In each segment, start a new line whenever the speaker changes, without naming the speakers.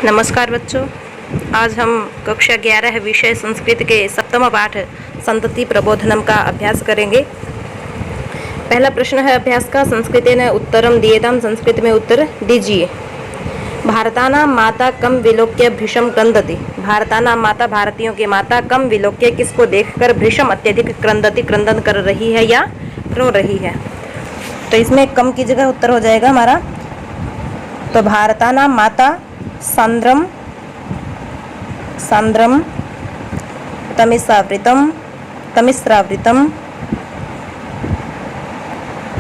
नमस्कार बच्चों, आज हम कक्षा 11 विषय संस्कृत के सप्तम पाठ संतति प्रबोधनम का अभ्यास करेंगे। पहला प्रश्न है अभ्यास का, संस्कृतेन उत्तरम दीयताम, संस्कृत में उत्तर दीजिए। भारतानां माता कम विलोक्य भृशम क्रंदति। भारतानां माता, भारतीयों की माता, कम विलोक्य किसको देखकर, भृशम अत्यधिक, क्रंदति क्रंदन कर रही है या रो रही है। तो इसमें कम की जगह उत्तर हो जाएगा हमारा। तो भारतानां माता सांद्रम सांद्रम तमिस्रावृतम तमिस्रावृतम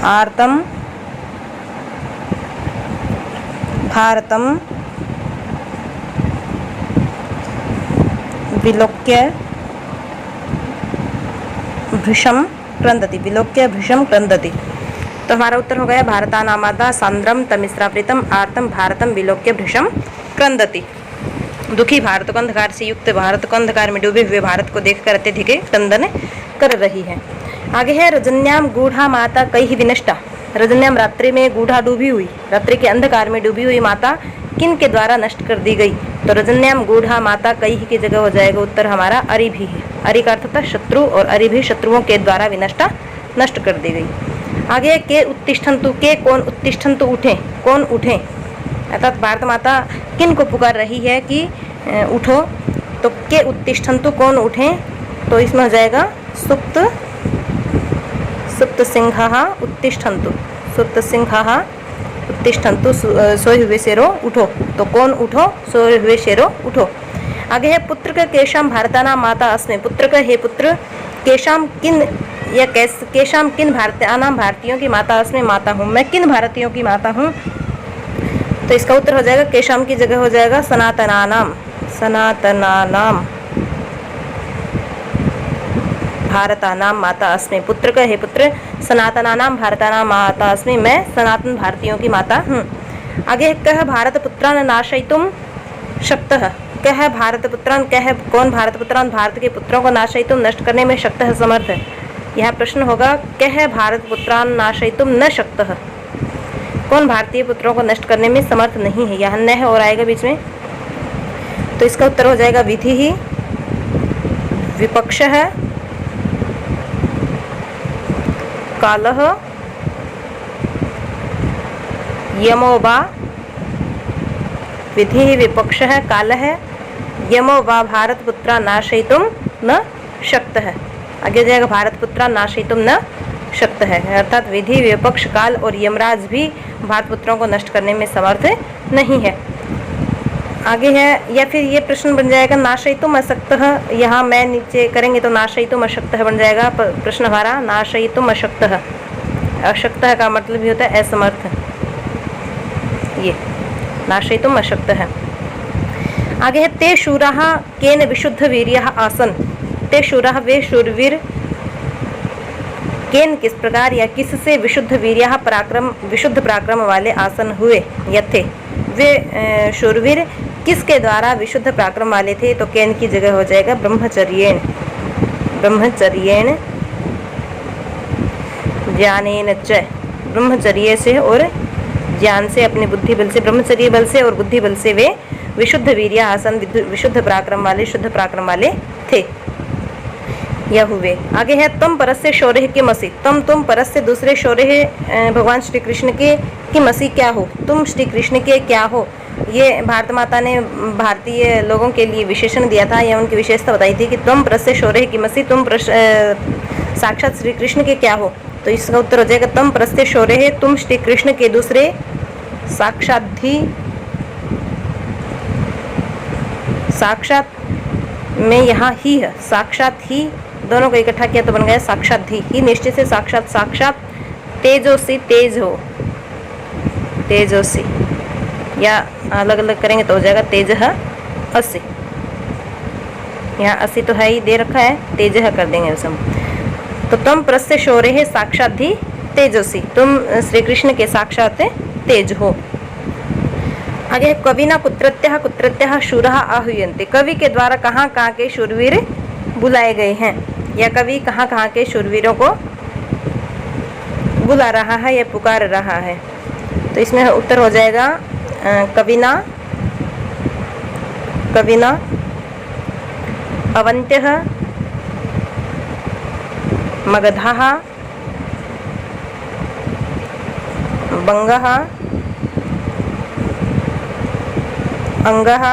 आर्तम भारतम विलोक्य भृशम क्रंदति। विलोक्य भृशम क्रंदति। तो हमारा उत्तर हो गया भारतानां माता सांद्रम तमिस्रावृतम आर्तम भारतम विलोक्य भृशम क्रंदति। दुखी भारत को, अंधकार से युक्त भारत को, अंधकार में डूबे हुए भारत को देखकर अत्यधिक क्रंदन कर रही है। आगे है रजन्याम गूढ़ा माता कई विनष्टा। रजन्याम रात्रि में, गूढ़ा डूबी हुई, रात्रि के अंधकार में डूबी हुई माता किन के द्वारा नष्ट कर दी गई। तो रजन्याम गूढ़ा माता कई की जगह हो जाएगा उत्तर हमारा अरिभी है। अरि का अर्थ था शत्रु, और अरिभी शत्रुओं के द्वारा विनष्टा, नष्ट कर दी गई। आगे के उत्तिष्ठन्तु, के कौन उत्तिष्ठन्तु उठे, कौन उठे, अर्थात भारत माता किन को पुकार रही है कि उठो। तो के उत्तिष्ठन्तु कौन उठे, तो इसमें हो जाएगा सुप्त सुप्त सिंहाः उत्तिष्ठन्तु, सुप्त सिंहाः उत्तिष्ठन्तु, सोए हुए शेरों उठो। तो कौन उठो, सोए हुए शेरों उठो। आगे है पुत्र का केशाम भारतानां माता अस्मि। पुत्र का हे पुत्र, केशाम किन या केशाम किन भारतानां, भारतीयों की माता अस्मि, माता हूँ मैं, किन भारतीयों की माता हूँ। तो इसका उत्तर हो जाएगा केशाम की जगह हो जाएगा सनातनानाम, सनातनानाम भारतानां माता अस्मि। पुत्र का हे पुत्र, सनातनानां भारतानां माता अस्मि, मैं सनातन भारतीयों की माता हूँ। आगे कह भारत पुत्रान नाशयितुम शक्तः। कह भारत पुत्रान, कह कौन भारत पुत्रान, भारत के पुत्रों को नाशयितुम नष्ट करने में शक्तः समर्थ है। यह प्रश्न होगा कह भारत पुत्रान नाशयितुम न शक्तः, कौन भारतीय पुत्रों को नष्ट करने में समर्थ नहीं है। यहाँ न है और आएगा बीच में। तो इसका उत्तर हो जाएगा विधि ही विपक्ष है, कालः यमो वा। विधि ही विपक्ष है, काल है, यमो वा भारत पुत्रा नाशयितुम न शक्त है। आगे जाएगा भारत पुत्रा नाशयितुम न शक्त है, अर्थात विधि विपक्ष काल और यमराज भी भारत पुत्रों को नष्ट करने में समर्थ नहीं है। आगे है, या फिर ये प्रश्न बन जाएगा नाशयितुम अशक्तः। यहाँ मैं नीचे करेंगे तो नाशयितुम अशक्तः बन जाएगा प्रश्न हमारा। नाशयितुम अशक्तः, अशक्तः का मतलब भी होता है असमर्थ, ये नाशयितुम अशक्तः। आगे है ते शूराः केन विशुद्ध वीर्यः आसन। ते शूराः वे शूरवीर, केन किस प्रकार या किससे, विशुद्ध वीर्यः पराक्रम, विशुद्ध पराक्रम वाले आसन हुए या थे। वे शूरवीर किसके द्वारा विशुद्ध पराक्रम वाले थे। तो केन की जगह हो जाएगा ब्रह्मचर्येण, ब्रह्मचर्येण ज्ञानेन च। ब्रह्मचर्य से और ज्ञान से, अपनी बुद्धि बल से, ब्रह्मचर्य बल से और बुद्धि बल से वे विशुद्ध वीर्य आसन, विशुद्ध पराक्रम वाले, शुद्ध पराक्रम वाले थे या हुए। आगे है तम परस्य शौर्य के मसी। तुम परस्य दूसरे शौर्य, भगवान श्री कृष्ण के की मसी क्या हो, तुम श्री कृष्ण के क्या हो। ये भारत माता ने भारतीय लोगों के लिए विशेषण दिया था, या उनकी विशेषता बताई थी कि तुम परस्य शौर्य की मसी, तुम साक्षात श्री कृष्ण के क्या हो। तो इसका उत्तर हो जाएगा तम परस्य शौर्य, तुम श्री कृष्ण के दूसरे साक्षाधि। साक्षात में यहाँ ही है, साक्षात ही, दोनों को इकट्ठा किया तो बन गया साक्षात ही निश्चित से साक्षात, साक्षात तेजोसी, तेज हो, तेजोसी, या अलग अलग करेंगे तो हो जाएगा तेजः असि। यहाँ असि तो है ही, दे रखा है, तेजः कर देंगे उसे हम। तो तम परस्य शौर्य साक्षात ही तेजोसी, तुम श्री कृष्ण के साक्षात तेज हो। आगे कविना कुत्रत्यः कुत्रत्यः शूरः आहूयन्ते। कवि के द्वारा कहाँ कहाँ के शूरवीर बुलाए गए हैं, या कवि कहाँ कहाँ के शूरवीरों को बुला रहा है या पुकार रहा है। तो इसमें उत्तर हो जाएगा कविना कविना अवन्त्यः मगधः बंगः अंगः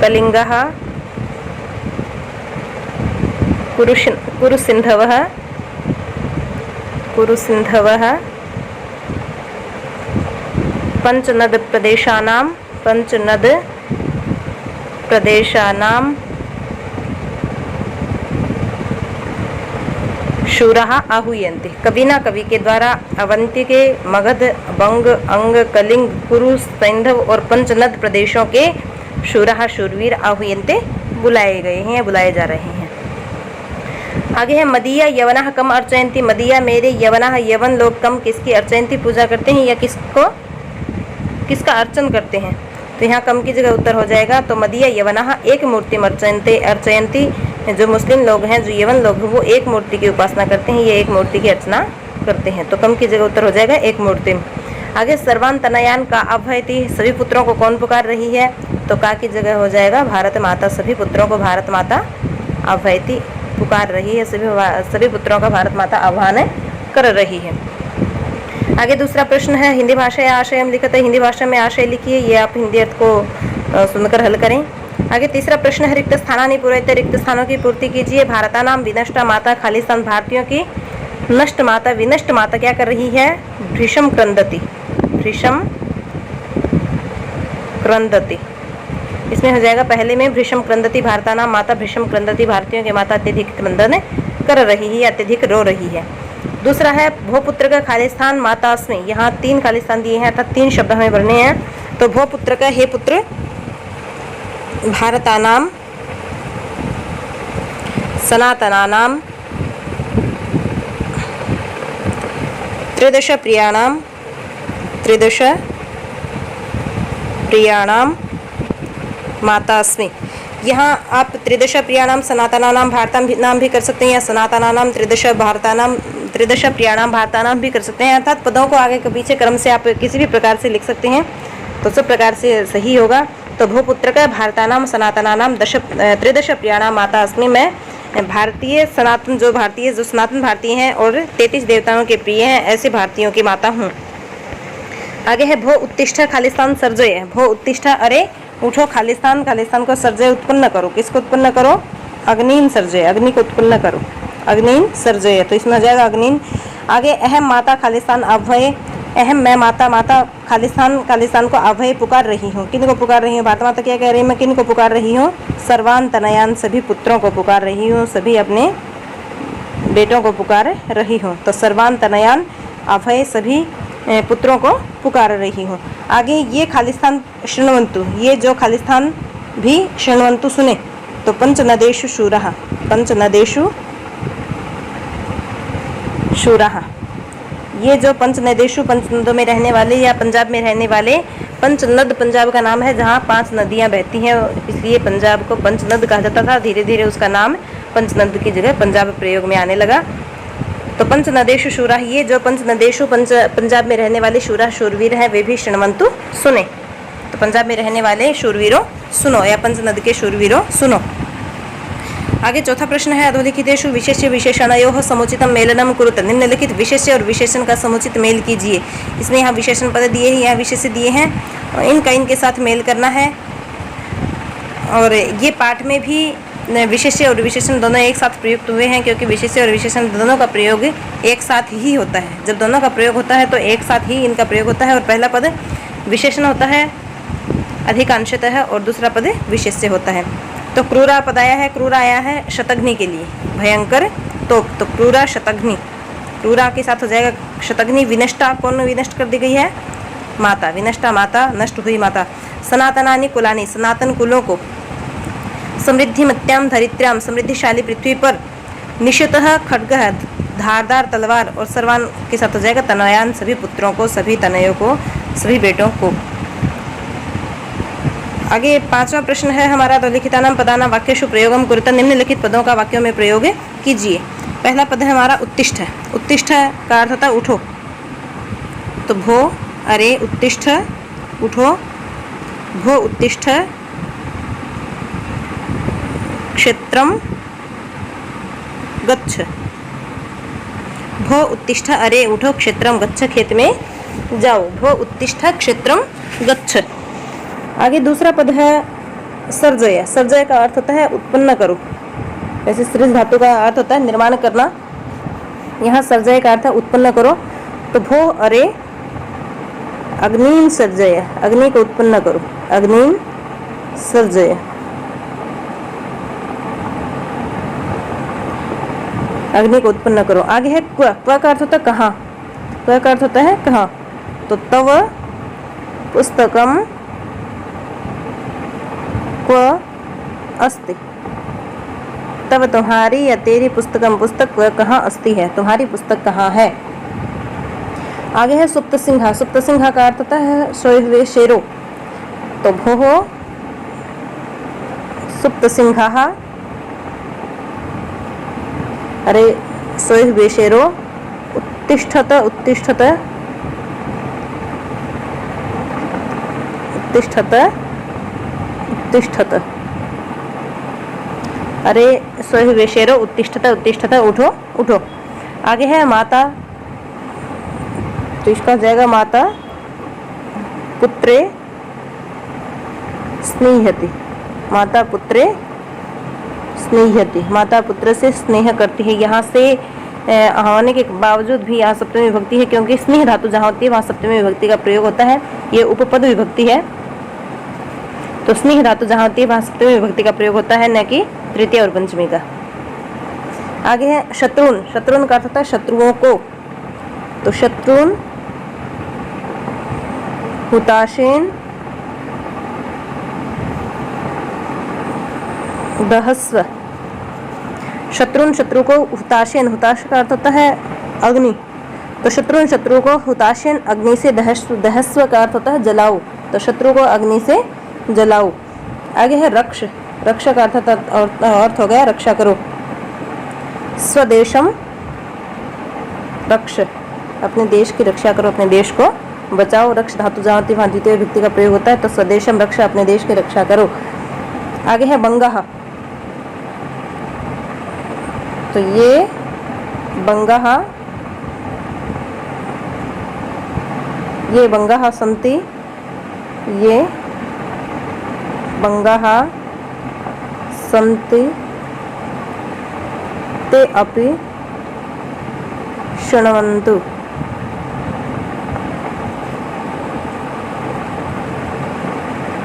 कलिंगः कुरुसिन्धवः पंचनद प्रदेशानां शूरः आहूयन्ते। कविना कवि के द्वारा अवंती के मगध, बंग, अंग, कलिंग, कुरु, सैंधव और पंचनद प्रदेशों के शूरः शूरवीर आहूयन्ते बुलाए गए हैं, बुलाए जा रहे हैं। आगे है मदीया यवनः कम अर्चयन्ति। मदीया मेरे यवनः यवन लोग कम किसकी अर्चयन्ति पूजा करते हैं या किसका अर्चन करते हैं। तो यहाँ कम की जगह उत्तर हो जाएगा। तो मदीया यवनः एक मूर्ति अर्चयन्ति। जो मुस्लिम लोग हैं, जो यवन लोग वो एक मूर्ति की उपासना करते हैं, ये एक मूर्ति की अर्चना करते हैं। तो कम की जगह उत्तर हो जाएगा एक मूर्ति। आगे सर्वान तनयान का अभयति। सभी पुत्रों को कौन पुकार रही है। तो का की जगह हो जाएगा भारत माता। सभी पुत्रों को भारत माता अभयति पुकार रही है। सभी पुत्रों का भारत माता आह्वान कर रही है। आगे दूसरा प्रश्न है हिंदी भाषा या आशयम लिखित है। हिंदी भाषा में आशय लिखिए, ये आप हिंदी अर्थ को सुनकर हल करें। आगे तीसरा प्रश्न है रिक्त स्थानानि पूरयते। रिक्त स्थानों की पूर्ति कीजिए। भारतानाम विनष्टा माता। खालिस्तान भारतीयों की नष्ट माता, विनष्ट माता क्या कर रही है। भृशम क्रंदति। इसमें हो जाएगा पहले में भृशम क्रंदति भारतानाम माता। भृशम क्रंदति भारतीयों की माता अत्यधिक क्रंदन कर रही है, अत्यधिक रो रही है। दूसरा है भोपुत्र का खालिस्तान मातास्मि। यहाँ 3 खालिस्तान दिए हैं अर्थात 3 शब्द हमें भरने हैं। तो भोपुत्र का हे पुत्र भारतानाम सनातनानाम त्रिदश प्रियाणाम मातास्मि। यहाँ आप त्रिदश प्रियाणाम सनातनानाम भारतानाम भी कर सकते हैं या सनातनानाम त्रिदश प्रियाणाम भारतानाम भी कर सकते हैं। अर्थात पदों को आगे के पीछे क्रम से आप किसी भी प्रकार से लिख सकते हैं, तो सब प्रकार से सही होगा। तो भूपुत्र का भारतानाम सनातनानाम त्रिदश प्रियाणाम माता अस्मि। मैं भारतीय जो सनातन भारतीय हैं और 33 देवताओं के प्रिय हैं, ऐसे भारतीयों की माता हूँ। आगे है भो उत्तिष्ठ खालिस्तान सर्जय। भो उत्तिष्ठ अरे उठो खालिस्तान को सर्जय उत्पन्न करो। किसको उत्पन्न करो। अग्निन सर्जय, अग्नि को उत्पन्न करो। अग्निन सर्जय, तो इसमें आ जाएगा अग्निन। आगे अहम माता खालिस्तान अभय। अहम मैं माता खालिस्तान को अभय पुकार रही हूँ। किन को पुकार रही हूँ। भारत माता क्या कह रही है, मैं किन को पुकार रही हूँ। सर्वान तनयान सभी पुत्रों को पुकार रही हूँ, सभी अपने बेटों को पुकार रही हूँ। तो सर्वान तनयान अभय सभी पुत्रों को पुकार रही हूँ। आगे ये खालिस्तान शृण्वन्तु, ये जो खालिस्तान भी शृण्वन्तु सुने। तो पंचनदेषु शूरः, पंचनदेषु शूरः, ये जो पंचनदेशु पंचनदों में रहने वाले या पंजाब में रहने वाले। पंचनद पंजाब का नाम है जहाँ 5 नदियाँ बहती हैं, इसलिए पंजाब को पंचनद कहा जाता था। धीरे धीरे उसका नाम पंचनद की जगह पंजाब प्रयोग में आने लगा। तो पंचनदेशु शूरा, ये जो पंचनदेशु पंजाब में रहने वाले शूरा शूरवीर हैं, वे भी शृण्वन्तु सुने। तो पंजाब में रहने वाले शूरवीरों सुनो, या पंचनद के शूरवीरों सुनो। आगे चौथा प्रश्न है अधोलिखितेषु विशेष्य विशेषणयोः समुचितं मेलनं कुरुत। निम्नलिखित विशेष्य और विशेषण का समुचित मेल कीजिए। इसमें यहाँ विशेषण पद दिए हैं, यहाँ विशेष्य दिए हैं, इनका इनके साथ मेल करना है। और ये पाठ में भी विशेष्य और विशेषण दोनों एक साथ प्रयुक्त हुए हैं, क्योंकि विशेष्य और विशेषण दोनों का प्रयोग एक साथ ही होता है। जब दोनों का प्रयोग होता है तो एक साथ ही इनका प्रयोग होता है। और पहला पद विशेषण होता है अधिकांशतः और दूसरा पद विशेष्य होता है। तो क्रूरा पद आया है, क्रूरा आया है शतघ्नि के लिए, भयंकर तोप। तो क्रूरा शतघ्नि, क्रूरा के साथ हो जाएगा शतघ्नि। विनष्टा, कौन विनष्ट कर दी गई है, माता। विनष्टा माता, नष्ट हुई माता। सनातनानि कुलानि, सनातन कुलों को। समृद्धिमत्याम धरित्र्याम, समृद्धिशाली पृथ्वी पर। निश्चितः खड्गः, धारदार तलवार। और सर्वान के साथ हो जाएगा तनयान, सभी पुत्रों को, सभी तनयों को, सभी बेटों को। आगे पांचवा प्रश्न है हमारा अधोलिखितानां पदानां वाक्येषु प्रयोगं कुरुत। निम्नलिखित पदों का वाक्यों में प्रयोग कीजिए। पहला पद है हमारा उत्तिष्ठ। उत्तिष्ठ का अर्थ होता है उठो। तो भो अरे उत्तिष्ठ उठो। भो उत्तिष्ठ क्षेत्रम गच्छ। भो उत्तिष्ठ अरे उठो, क्षेत्रम गच्छ खेत में जाओ। भो उत्तिष्ठ क्षेत्रम गच्छ। आगे दूसरा पद है सर्जय। सर्जय का अर्थ होता है उत्पन्न करो। वैसे सृज धातु का अर्थ होता है निर्माण करना, यहाँ सर्जय का अर्थ है उत्पन्न करो। तो भो अरे अग्नि सर्जय, अग्नि को उत्पन्न करो। अग्नि सर्जय। अग्नि को उत्पन्न करो। आगे है क्व। क्व का अर्थ होता है कहाँ। क्व का अर्थ होता है कहाँ। तो तव पुस्तकम क्व अस्ति। तब तुम्हारी या तेरी पुस्तकम पुस्तक क्व कहाँ अस्ति है, तुम्हारी पुस्तक कहाँ है। आगे है सुप्त सिंहा। सुप्त सिंहा का अर्थ होता है सोए हुए शेरों। तो भोः सुप्त सिंहा अरे सोए हुए शेरों। उत्तिष्ठत उत्तिष्ठत उत्तिष्ठत उत्तिष्ठत अरे सोए हुए शेरों उत्तिष्ठत उत्तिष्ठत उठो उठो। आगे है माता। तो इसका हो जाएगा माता पुत्रे स्नेहति। माता पुत्रे स्नेहति, माता पुत्र से स्नेह करती है। यहाँ से होने के बावजूद भी यहाँ सप्तमी विभक्ति है, क्योंकि स्नेह धातु जहाँ होती है वहाँ सप्तमी विभक्ति का प्रयोग होता है। ये उपपद विभक्ति है, तो स्नेह धातु जहाँ होती है वहाँ सप्तमी विभक्ति का प्रयोग होता है, न कि तृतीय और पंचमी का। आगे है शत्रुन। शत्रुन का अर्थ होता है शत्रुओं को। तो शत्रुन हुताशेन दहस्व। शत्रुन शत्रु को हुताशेन, हुताश का अर्थ होता है अग्नि। तो शत्रुन शत्रु को हुताशेन अग्नि से दहस्व। दहस्व का अर्थ होता है जलाओ। तो शत्रु को अग्नि से जलाओ। आगे है रक्ष। रक्ष का अर्थ हो गया रक्षा करो। स्वदेशम रक्ष, अपने देश की रक्षा करो, अपने देश को बचाओ। रक्ष धातु जहाँ होती है वहाँ द्वितीय विभक्ति का प्रयोग होता है। तो स्वदेशम रक्ष, अपने देश की रक्षा करो। आगे है बंगाह। तो ये बंगाह, ये बंगाह सन्ति, ये बंगाह सन्ति ते अपि शृण्वन्तु।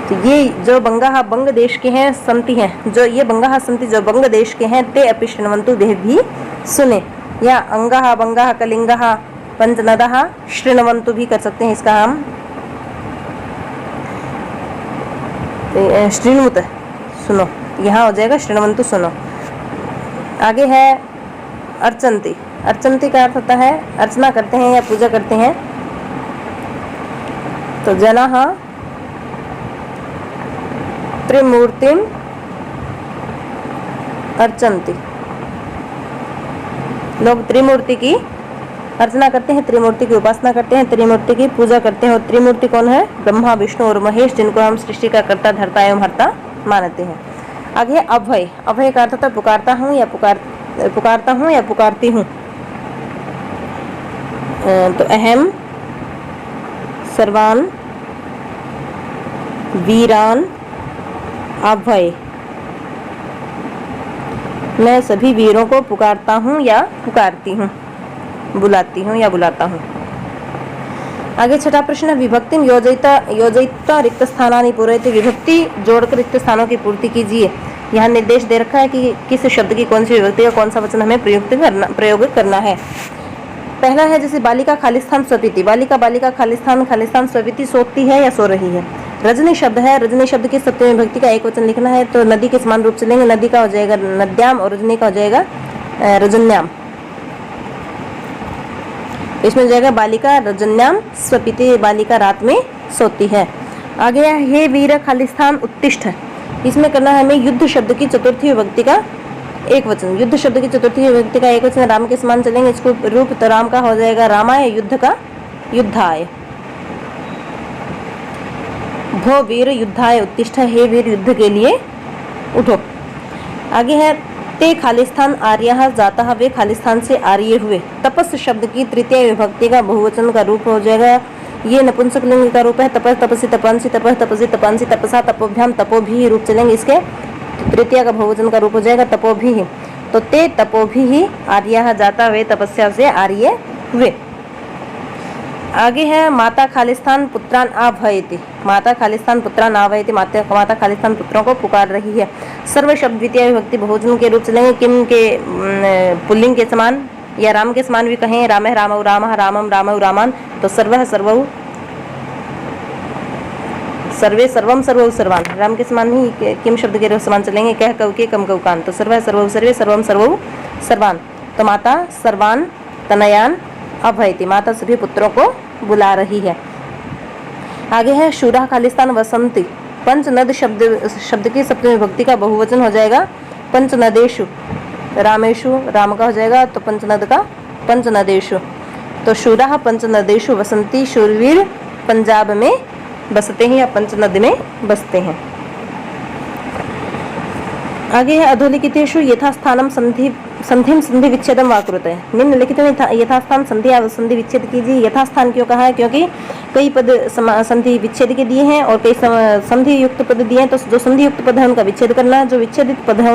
तो ये जो बंगाह बंग देश के हैं संति हैं, जो ये बंगाह संति जो बंग देश के हैं, ते अपि शृण्वन्तु वे भी सुने। या अंगाह बंगाह कलिंगाह पंचनदः शृण्वन्तु भी कर सकते हैं। इसका हम शृणुत सुनो, यहाँ हो जाएगा शृण्वन्तु सुनो। आगे है अर्चन्ति। अर्चन्ति का अर्थ होता है अर्चना करते हैं या पूजा करते हैं। तो जनाः त्रिमूर्तिम अर्चन्ति। लोग त्रिमूर्ति की अर्चना करते हैं, त्रिमूर्ति की उपासना करते हैं, त्रिमूर्ति की पूजा करते हैं। और त्रिमूर्ति कौन है? ब्रह्मा विष्णु और महेश, जिनको हम सृष्टि का कर्ता धर्ता एवं हर्ता मानते हैं। आगे अभय। अभय का अर्थ होता है पुकारता हूँ या पुकारती हूँ। तो अहम सर्वान वीरान अभय, मैं सभी वीरों को पुकारता हूँ या पुकारती हूँ, बुलाती हूँ या बुलाता हूँ। आगे छठा प्रश्न, विभक्ति योजयित्वा रिक्त स्थानानि पूरयति। विभक्ति जोड़कर रिक्त स्थानों की पूर्ति कीजिए। यहाँ निर्देश दे रखा है कि किस शब्द की कौन सी विभक्ति का कौन सा वचन हमें प्रयोग करना है। पहला है जैसे बालिका खालिस्थान स्वपीति। बालिका खालिस्थान स्वपीति, सोती है या सो रही है। रजनी शब्द है, रजनी शब्द की सप्तमी विभक्ति का एक वचन लिखना है। तो नदी के समान रूप से लेंगे, नदी का हो जाएगा नद्याम और रजनी का हो जाएगा रजन्याम। इसमें हो जाएगा बालिका रजन्याम स्वपीति, बालिका रात में सोती है। आगे हे वीर खालिस्थान उत्तिष्ठ। इसमें करना है हमें युद्ध शब्द की चतुर्थी विभक्ति का एक वचन। युद्ध शब्द की चतुर्थी विभक्ति का एक वचन राम के समान चलेंगे। इसको रूप तो राम का हो जाएगा रामाय, युद्ध का युद्धाय। भो वीर युद्धाय उत्तिष्ठ, हे वीर युद्ध के लिए उठो। आगे है ते खालिस्तान आर्यः जातः, वे खालिस्तान से आर्य हुए। तपस शब्द की तृतीय विभक्ति का बहुवचन का रूप हो जाएगा, ये नपुंसक लिंग का रूप है। तपस तपसी तपंसी, तपह तपसी तपंसी, तपसा तपोभ्याम, तपोभी रूप चलेंगे इसके। तृतीय का बहुवचन का रूप हो जाएगा तपोभी। तो ते तपोभी आर्यः जाता, वे तपस्या से आर्य हुए। आगे है माता खालिस्तान पुत्रान आभयति, माता खालिस्तान पुत्रान आभयति, माता खालिस्तान पुत्रों को पुकार रही है। सर्व शब्द द्वितीय विभक्ति बहुवचन के रूप चलेंगे, किम के पुल्लिंग के समान या राम के समान भी कहें, राम रामौ रामः, रामम रामौ रामान। तो सर्वः सर्वौ, सर्वे सर्वम सर्वौ सर्वान, राम के समान ही किम शब्द के समान चलेंगे, कह कव के कम कवकान। तो सर्वः सर्वौ सर्वे सर्वम सर्वौ सर्वान। तो माता सर्वान तनयान अभयति, माता सभी पुत्रों को बुला रही है। आगे है शूरा खालिस्तान वसंती, पंचनद शब्द की सप्तमी विभक्ति का बहुवचन हो जाएगा पंचनदेशु, रामेशु राम का हो जाएगा, तो पंचनद का पंचनदेशु। तो शूरा पंचनदेशु वसंती, शूरवीर पंजाब में बसते हैं या पंचनद में बसते हैं। आगे है अधोलिखितेषु यथास्थानम संधिम संधि विच्छेदम वाकृत है, निम्नलिखित में यथास्थान संधि या संधि विच्छेद कीजिए। यथास्थान क्यों कहा है, क्योंकि कई पद संधि विच्छेद के दिए हैं और कई संधि युक्त पद दिए हैं। तो जो संधि युक्त पद है उनका विच्छेद करना है, जो विच्छेदित पद है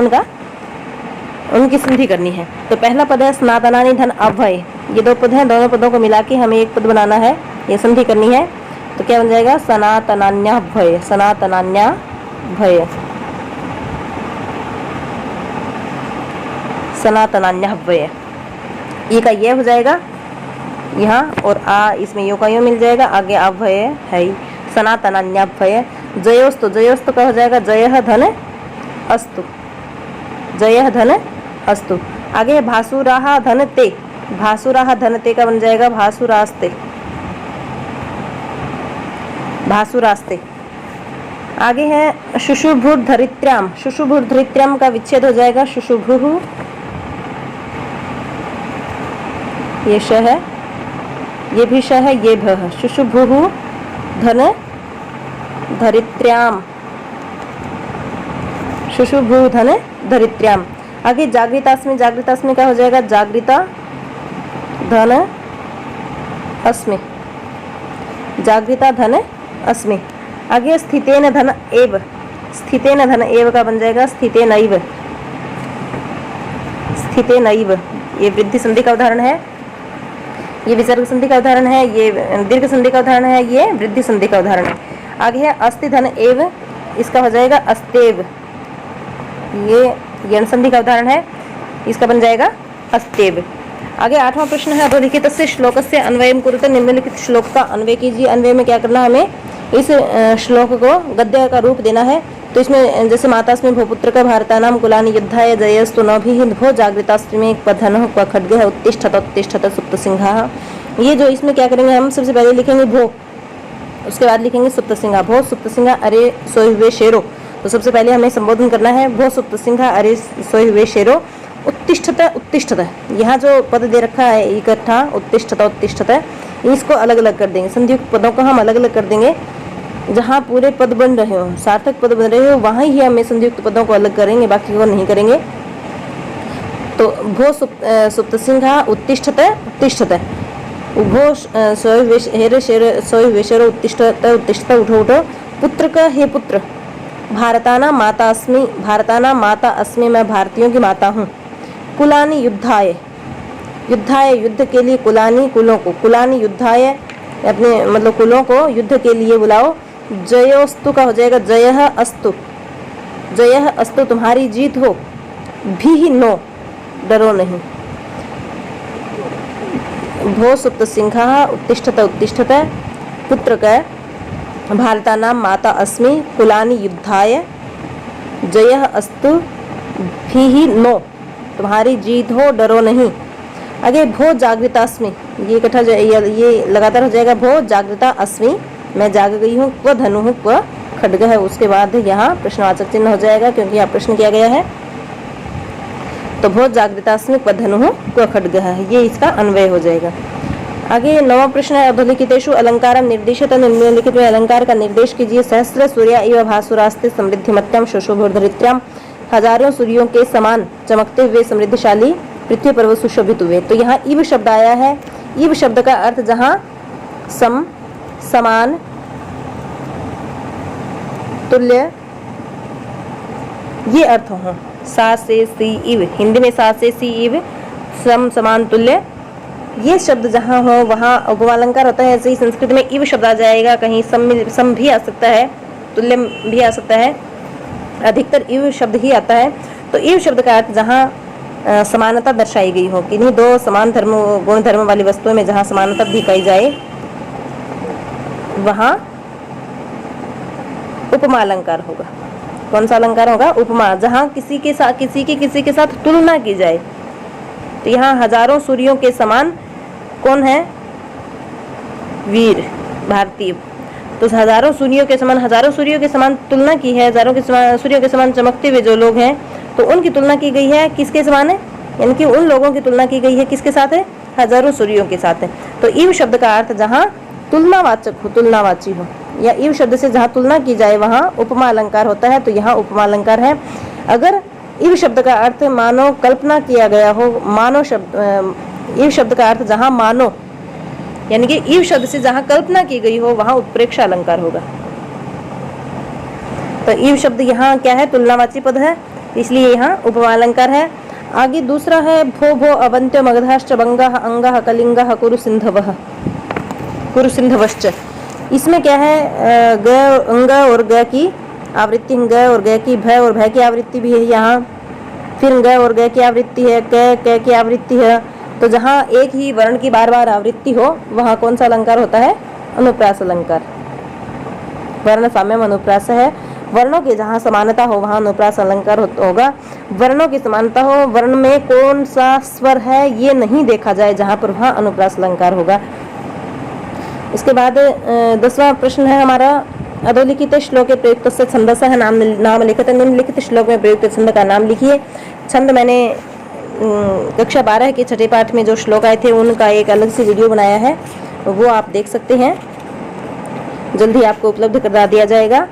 उनकी संधि करनी है। तो पहला पद है सनातनानि धन अभय, ये दो पद हैं, दोनों पदों को मिला के हमें एक पद बनाना है, ये संधि करनी है। तो क्या बन जाएगा सनातनान्याभय, सनातनान्याभय, सनातनान्याभय। ये का ये हो जाएगा यहाँ, और आ इसमें यो का यो मिल जाएगा, आगे अभय है ही, सनातनान्याभय। जयोस्तु, जयोस्तु का हो जाएगा जय धन अस्तु, जय धन अस्तु। आगे भासुराह धन ते, भासुराह धन ते का बन जाएगा भासुरास्ते, भासुरास्ते। आगे है शुशुभुर धरित्र्याम, शुशुभुर धरित्र्याम का विच्छेद हो जाएगा शुशुभु, ये श है, ये भी श है, ये भ है। शुशुभु धन धरित्र्याम, शुशुभु धन धरित्र्याम। आगे जागृतास्मि, जागृतास्मि का हो जाएगा जागृता धन अस्मि, जागृता धन अस्मि। आगे स्थितेन धन एव, स्थितेन धन एव का बन जाएगा स्थितेनैव, स्थितेनैव। ये वृद्धि संधि का उदाहरण है, ये विसर्ग संधि का उदाहरण है, ये दीर्घ संधि का उदाहरण है, ये वृद्धि संधि का उदाहरण है। आगे है अस्ति धन एव, इसका हो जाएगा अस्तेव, ये यण संधि का उदाहरण है, इसका बन जाएगा अस्तेव। आगे 8वां प्रश्न है अधोलिखितस्य श्लोकस्य अन्वयं कुरुते, निम्नलिखित श्लोक का अन्वय कीजिए। अन्वय में क्या करना है, हमें इस श्लोक को गद्य का रूप देना है। तो इसमें जैसे मातास्मि भूपुत्र का भारतानाम कुलानि युद्धाय जयस्तु नभिः भो जागृतास्मि क्वधनः क्व खड्गः उत्तिष्ठत उत्तिष्ठत सुप्त सिंहः। ये जो इसमें क्या करेंगे, हम सबसे पहले लिखेंगे भो, उसके बाद लिखेंगे सुप्त सिंह। भो सुप्त सिंह अरे सोए हुए शेरो, तो सबसे पहले हमें संबोधन करना है भो सुप्त सिंह अरे सोए हुए शेरो। उत्तिष्ठत, उत्तिष्ठत, यहाँ जो पद दे रखा है इकट्ठा उत्तिष्ठत उत्तिष्ठत, इसको अलग अलग कर देंगे। संधियुक्त पदों को हम अलग अलग कर देंगे, जहाँ पूरे पद बन रहे हो, सार्थक पद बन रहे हो, वहाँ ही हमें संधियुक्त पदों को अलग करेंगे, बाकी को नहीं करेंगे। तो भो सुप्त सिंह उत्तिष्ठत उत्तिष्ठत, भो सोए हुए शेरो उत्तिष्ठत उत्तिष्ठत, उठो उठो। पुत्र का हे पुत्र, भारताना माता अस्मि, भारताना माता अस्मि, मैं भारतीयों की माता हूँ। कुलानि युद्धाय, युद्धाय युद्ध के लिए, कुलानि कुलों को, कुलानि युद्धाय अपने मतलब कुलों को युद्ध के लिए बुलाओ। जयोस्तु का हो जाएगा जयः अस्तु, जयः अस्तु तुम्हारी जीत हो। भी नो डरो नहीं। भो सुप्त सिंहः उत्तिष्ठत उत्तिष्ठत, पुत्र का भारतानां माता अस्मि, कुलानि युद्धाय जयः अस्तु भी नो तुम्हारी जीत हो डरो नहीं। आगे भो जागृतास्मि, ये इकट्ठा ये लगातार हो जाएगा भो जागृता अस्मि, मैं जाग गई हूँ। क्व धनु क्व खड्ग है, उसके बाद यहाँ प्रश्नवाचक चिन्ह हो जाएगा क्योंकि यहाँ प्रश्न किया गया है। तो भो जागृतास्मि क्व धनु क्व खड्ग है, ये इसका अन्वय हो जाएगा। आगे 9वां प्रश्न है, अधोलिखितेषु अलंकारं निर्दिशत, निम्नलिखित में अलंकार का निर्देश कीजिए। सहस्र सूर्या इव भासुरास्ते समृद्धिमत्यां शोषोभोर्धरित्र्यां, हजारों सूर्यों के समान चमकते हुए समृद्धशाली पृथ्वी पर्वत सुशोभित हुए। तो यहाँ इव शब्द आया है। इव शब्द का अर्थ जहाँ सम, समान, तुल्य ये अर्थ हो। सा से सी इव, हिंदी में सा से सी इव, सम, समान, तुल्य, ये शब्द जहाँ हो वहाँ उपमालंकार होता है। ऐसे ही संस्कृत में इव शब्द आ जाएगा, कहीं सम भी आ सकता है, तुल्य भी आ सकता है, अधिकतर इव शब्द ही आता है। तो इव शब्द का अर्थ जहाँ समानता दर्शाई गई हो, किन्हीं दो समान धर्म गुण धर्म वाली वस्तुओं में जहाँ समानता दिखाई जाए वहाँ उपमा अलंकार होगा। कौन सा अलंकार होगा? उपमा, जहाँ किसी के साथ तुलना की जाए। तो यहाँ हजारों सूर्यों के समान कौन है? वीर भारतीय। तो हजारों सूर्यों के समान तुलना की है। हजारों के सूर्यों के समान चमकते हुए जो लोग हैं, तो उनकी तुलना की गई है किसके समान है? यानी कि उन लोगों की तुलना की गई है किसके साथ है? हजारों सूर्यों के साथ है। तो इव शब्द का अर्थ जहाँ तुलनावाचक हो, तुलनावाची हो, या इव शब्द से जहाँ तुलना की जाए वहाँ उपमा अलंकार होता है। तो यहाँ उपमा अलंकार है। अगर इव शब्द का अर्थ मानो कल्पना किया गया हो, मानो शब्द, इव शब्द का अर्थ जहाँ मानो, यानी कि इव शब्द से जहाँ कल्पना की गई हो वहाँ उत्प्रेक्षा अलंकार होगा। तो इव शब्द यहाँ क्या है? तुलनावाची पद है, इसलिए यहाँ उपमा अलंकार है। आगे दूसरा है, भो भो अवंत्यो मगधाश्च बंगाः अंगाः कलिंगाः कुरुसिंधवश्च। इसमें क्या है? ग, अंग और ग की आवृत्ति, ग और ग की, भ और भय की आवृत्ति भी है यहाँ। फिर ग और ग की आवृत्ति है, क की आवृत्ति है। तो जहाँ एक ही वर्ण की बार बार आवृत्ति हो वहाँ कौन सा अलंकार होता है? अनुप्रास अलंकार। वर्ण साम्यम अनुप्रास है। वर्णों की जहाँ समानता हो वहाँ अनुप्रास अलंकार होगा। वर्णों की समानता हो, वर्ण में कौन सा स्वर है ये नहीं देखा जाए जहाँ पर वहाँ अनुप्रास अलंकार होगा। इसके बाद 10वां प्रश्न है हमारा, अधोलिखित श्लोके प्रयुक्तस्य छन्दसः नाम लिखित। निम्नलिखित श्लोक में प्रयुक्त छंद का नाम लिखिए। छंद मैंने कक्षा 12 के छठे पाठ में जो श्लोक आए थे उनका एक अलग से वीडियो बनाया है, वो आप देख सकते हैं, जल्दी आपको उपलब्ध करा दिया जाएगा।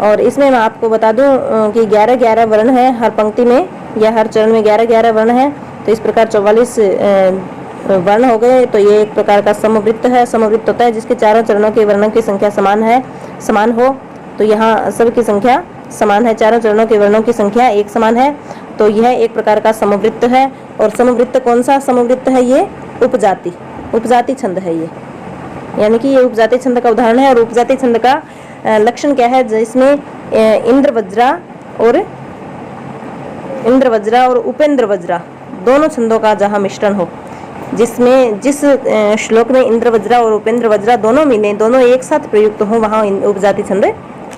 और इसमें मैं आपको बता दूं कि 11-11 वर्ण है हर पंक्ति में या हर चरण में 11-11 वर्ण है। तो इस प्रकार 44 वर्ण हो गए। तो ये एक प्रकार का समवृत्त है। समवृत्त होता है जिसके चारों चरणों के वर्णों की संख्या समान हो। तो यहाँ सबकी संख्या समान है, चारों चरणों के वर्णों की संख्या एक समान है। तो यह एक प्रकार का समवृत्त है। और समवृत्त कौन सा समवृत्त है? ये उपजाति छंद है ये, यानी कि ये उपजाति छंद का उदाहरण है। और उपजाति छंद का लक्षण क्या है? जिसमें इंद्र वज्रा और उपेंद्र वज्रा दोनों छंदों का जहाँ मिश्रण हो, जिसमें जिस श्लोक में इंद्र वज्रा और उपेंद्र वज्रा दोनों मिले, दोनों एक साथ प्रयुक्त हो, वहाँ उपजाति छंद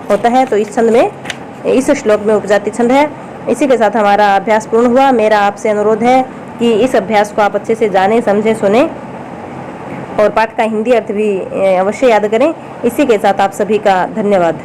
होता है। तो इस श्लोक में उपजाति छंद है। इसी के साथ हमारा अभ्यास पूर्ण हुआ। मेरा आपसे अनुरोध है कि इस अभ्यास को आप अच्छे से जानें, समझें, सुने और पाठ का हिंदी अर्थ भी अवश्य याद करें। इसी के साथ आप सभी का धन्यवाद।